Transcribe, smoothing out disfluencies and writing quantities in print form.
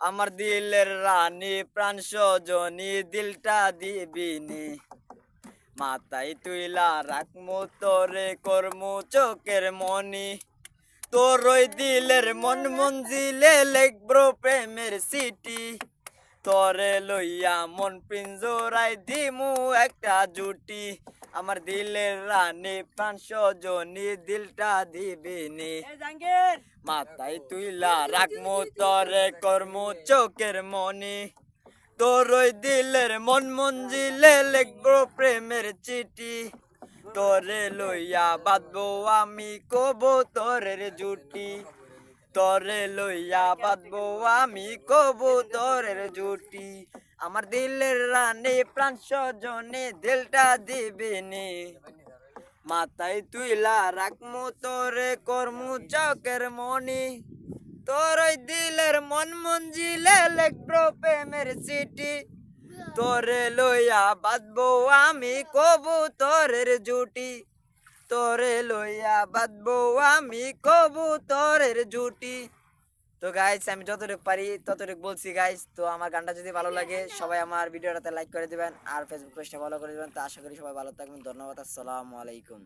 আমার দিলের রানী প্রাণ সজনী দিলটা দিবিনি মাথায় তুইলা রাখমু তোরে করমু চোখের মনি তোর ওই দিলের মন মঞ্জিলে লেখব্রো প্রেমের সিটি তোরে লইয়া মন পিঞ্জরাই দিমু একটা জুটি আমার দিলের রানী প্রাণ সজনী দিলটা দিবিনি মাথায় তুইলা রাখমু তরে করমু চোখের মনি তোর ওই দিলের মন মঞ্জিলে লিখবো প্রেমের চিঠি তোরে লইয়া বাঁধবো আমি কবুতরের জুটি তোরে লইয়া বাঁধবো আমি কবুতরের জুটি আমার দিলের রানী প্রাণ সজনে দিলটা দিবিনি মাথায় তুইলা রাখমু তোরে করমু চকের মনি তোর ওই দিলের মন মঞ্জিলে লিখবো প্রেমের চিঠি তোরে লইয়া বাঁধবো আমি কবুতরের জুটি তোরে লইয়া বাঁধবো আমি কবুতরের জুটি তো গাইস আমি যতটুকু পারি ততটুকু বলছি গাইস তো আমার গানটা যদি ভালো লাগে সবাই আমার ভিডিওটাতে লাইক করে দিবেন আর ফেসবুক পেজটা ফলো করে দিবেন তো আশা করি সবাই ভালো থাকবেন ধন্যবাদ আসসালামু আলাইকুম।